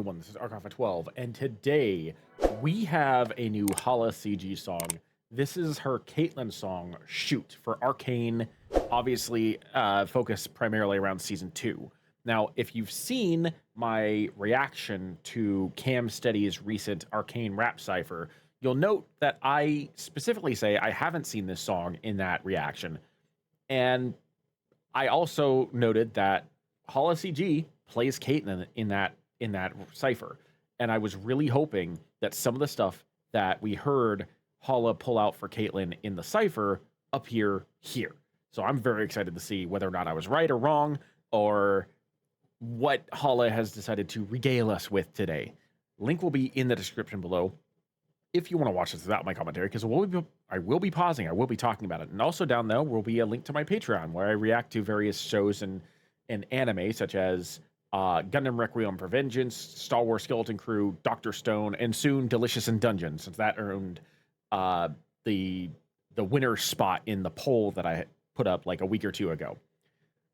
everyone, this is Arcane12, and today we have a new HalaCG song. This is her Caitlyn song, Shoot, for Arcane, obviously focused primarily around Season 2. Now, if you've seen my reaction to Cam Steady's recent Arcane rap cypher, you'll note that I specifically say I haven't seen this song in that reaction. And I also noted that HalaCG plays Caitlyn in that cipher, and I was really hoping that some of the stuff that we heard Hala pull out for Caitlyn in the cipher appear here. So I'm very excited to see whether or not I was right or wrong, or what Hala has decided to regale us with today. Link will be in the description below if you want to watch this without my commentary, because I will be pausing, I will be talking about it. And also down there will be a link to my Patreon, where I react to various shows and anime, such as Gundam Requiem for Vengeance, Star Wars Skeleton Crew, Dr. Stone, and soon Delicious in Dungeons, since that earned the winner spot in the poll that I put up like a week or two ago.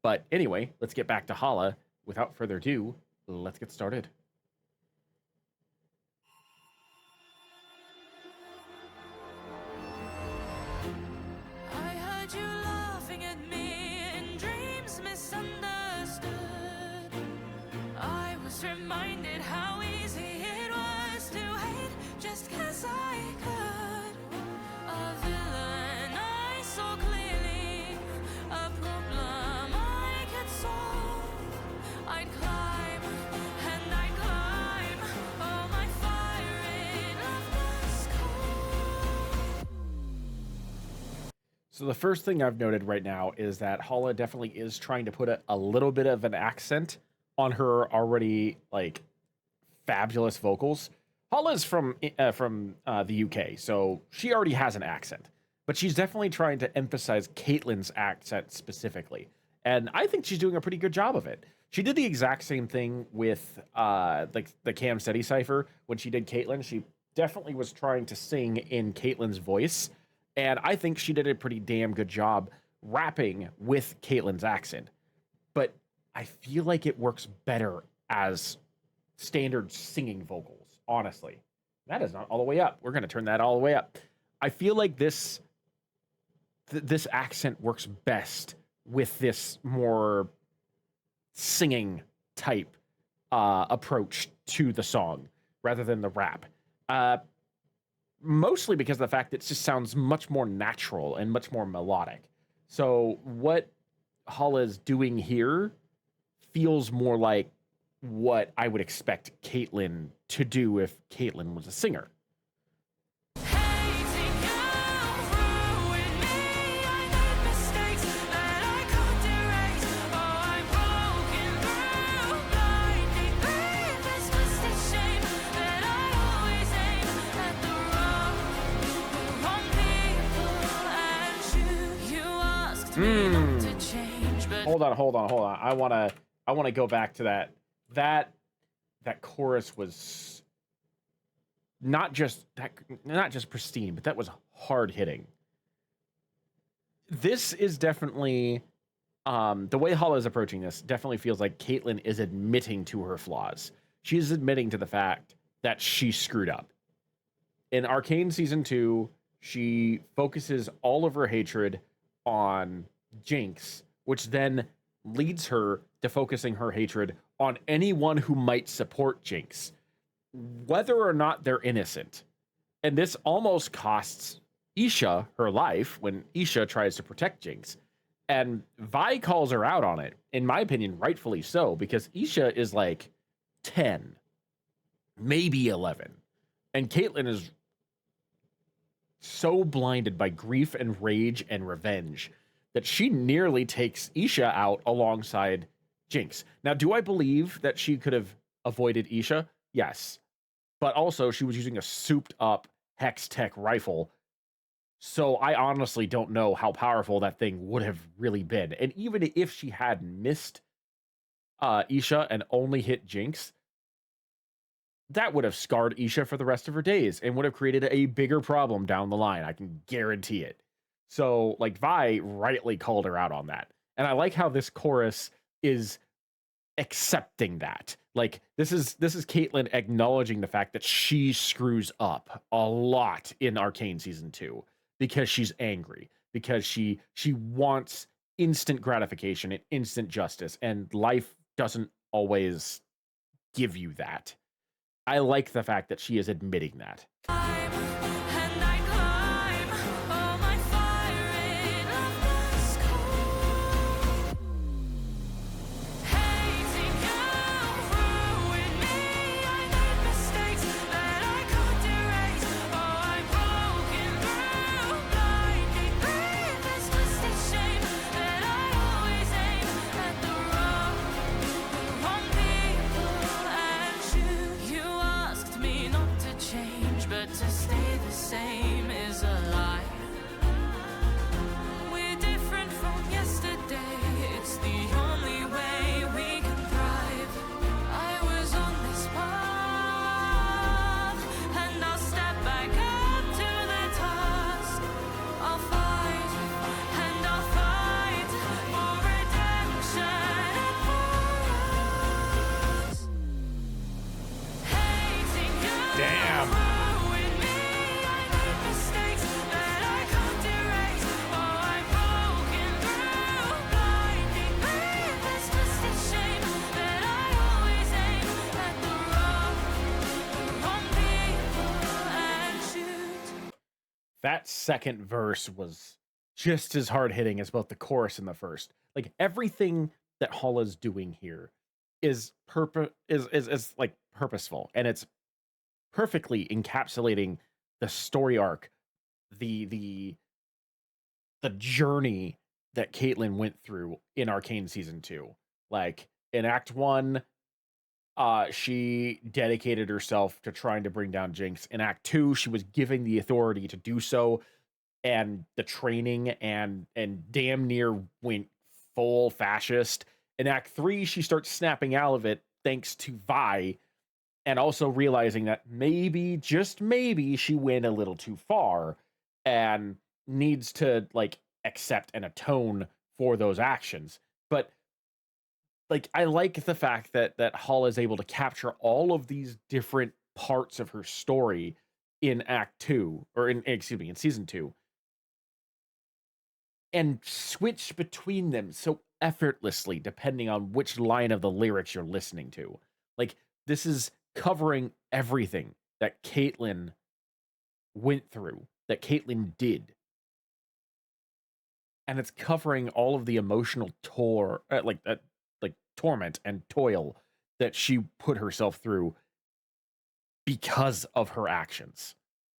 But anyway, let's get back to Hala. Without further ado, let's get started. Reminded how easy it was to hate just 'cause I could. A villain I saw clearly, a problem I could solve. I'd climb and I'd climb, oh my fire in love was cold. So the first thing I've noted right now is that Hala definitely is trying to put a little bit of an accent on her already like fabulous vocals. Hala is from the UK, so she already has an accent, but she's definitely trying to emphasize Caitlyn's accent specifically, and I think she's doing a pretty good job of it. She did the exact same thing with like the Cam Steady cipher when she did Caitlyn. She definitely was trying to sing in Caitlyn's voice, and I think she did a pretty damn good job rapping with Caitlyn's accent. But I feel like it works better as standard singing vocals, honestly. That is not all the way up. We're going to turn that all the way up. I feel like this accent works best with this more singing type approach to the song rather than the rap. Mostly because of the fact that it just sounds much more natural and much more melodic. So what Hala is doing here feels more like what I would expect Caitlyn to do if Caitlyn was a singer. Hold on. I want to go back to that. That chorus was not just pristine, but that was hard hitting. This is definitely the way Hala is approaching this definitely feels like Caitlyn is admitting to her flaws. She's admitting to the fact that she screwed up. In Arcane Season 2, she focuses all of her hatred on Jinx, which then leads her to focusing her hatred on anyone who might support Jinx, whether or not they're innocent. And this almost costs Isha her life when Isha tries to protect Jinx. And Vi calls her out on it, in my opinion, rightfully so, because Isha is like 10, maybe 11. And Caitlyn is so blinded by grief and rage and revenge that she nearly takes Isha out alongside Jinx. Now, do I believe that she could have avoided Isha? Yes. But also, she was using a souped-up Hex Tech rifle, so I honestly don't know how powerful that thing would have really been. And even if she had missed Isha and only hit Jinx, that would have scarred Isha for the rest of her days and would have created a bigger problem down the line. I can guarantee it. So, like, Vi rightly called her out on that. And I like how this chorus is accepting that. Like this is Caitlyn acknowledging the fact that she screws up a lot in Arcane season 2 because she's angry, because she wants instant gratification and instant justice, and life doesn't always give you that. I like the fact that she is admitting that. And I climb all my fire in the sky. Hating you ruined me. I made mistakes that I can't erase. Oh, I'm broken through blinding grief. This twisted shame that I always aim at the wrong people and shoot. You asked me not to change, but to stay the same is a lie. We're different from yesterday. It's the only way we can thrive. I was on this path, and I'll step back up to the task. I'll fight, and I'll fight for redemption and for us. Hating you Damn. ruined me. I made mistakes that I can't erase. Oh, I'm broken through blinding grief. This twisted shame that I always aim at the wrong people and shoot. That second verse was just as hard hitting as both the chorus and the first. Like everything that Hala's doing here is like purposeful, and it's perfectly encapsulating the story arc, the journey that Caitlyn went through in Arcane season 2. Like in Act 1, she dedicated herself to trying to bring down Jinx. In Act 2, she was given the authority to do so, and the training, and damn near went full fascist. In Act 3, she starts snapping out of it thanks to Vi, and also realizing that maybe, just maybe, she went a little too far and needs to like accept and atone for those actions. But like I like the fact that Hala is able to capture all of these different parts of her story in Act 2, or in season 2, and switch between them so effortlessly depending on which line of the lyrics you're listening to. Like this is covering everything that Caitlyn went through, that Caitlyn did. And it's covering all of the emotional torment and toil that she put herself through because of her actions.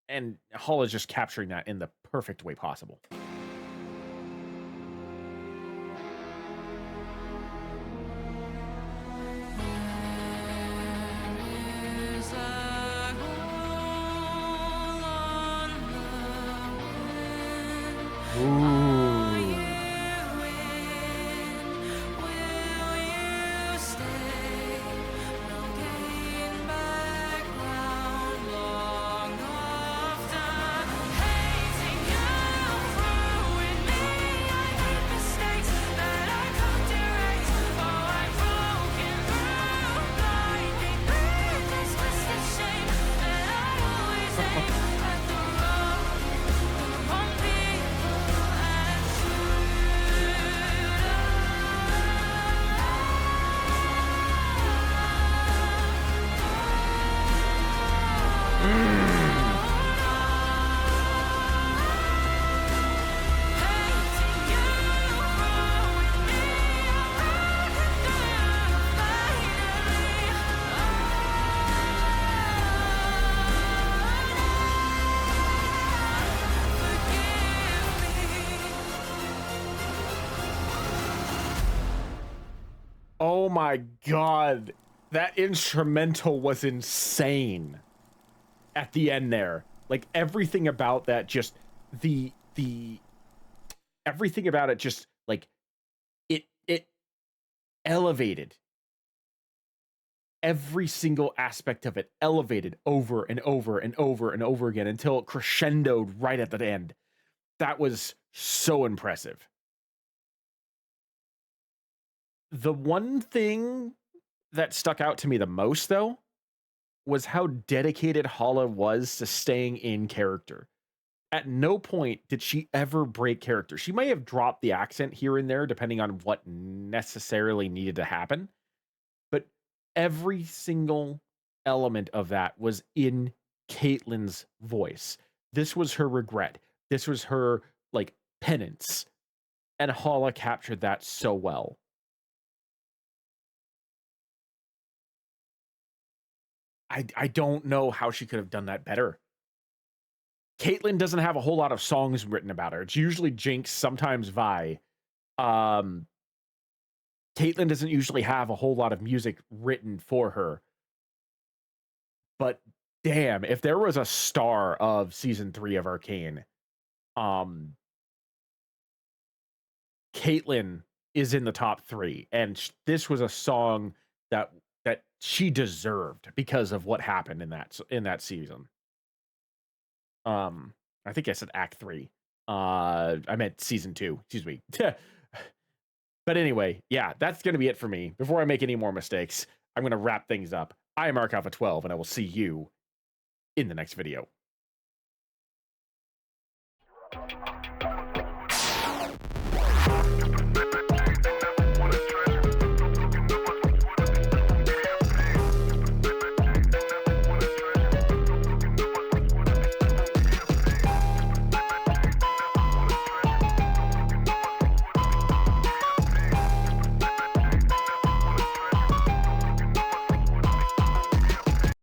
And Hall is just capturing that in the perfect way possible. Is a hole on the wind. Are you in? Will you stay? No gain background long after. Hating you ruined me. I made mistakes that I can't erase. Oh, I'm broken through blinding grief. This twisted shame that I always aim at the wrong people and hating you ruined me. I'm Oh my god. That instrumental was insane at the end there. Like everything about that, just the everything about it, just like it elevated. Every single aspect of it elevated over and over and over and over again until it crescendoed right at the end. That was so impressive. The one thing that stuck out to me the most, though, was how dedicated Hala was to staying in character. At no point did she ever break character. She may have dropped the accent here and there, depending on what necessarily needed to happen, but every single element of that was in Caitlyn's voice. This was her regret. This was her like penance. And Hala captured that so well. I don't know how she could have done that better. Caitlyn doesn't have a whole lot of songs written about her. It's usually Jinx, sometimes Vi. Caitlyn doesn't usually have a whole lot of music written for her. But damn, if there was a star of season 3 of Arcane, Caitlyn is in the top 3, and this was a song that she deserved because of what happened in that season. I think I said Act 3. I meant season 2. Excuse me. But anyway, yeah, that's gonna be it for me. Before I make any more mistakes, I'm gonna wrap things up. I am ArcAlpha12, and I will see you in the next video.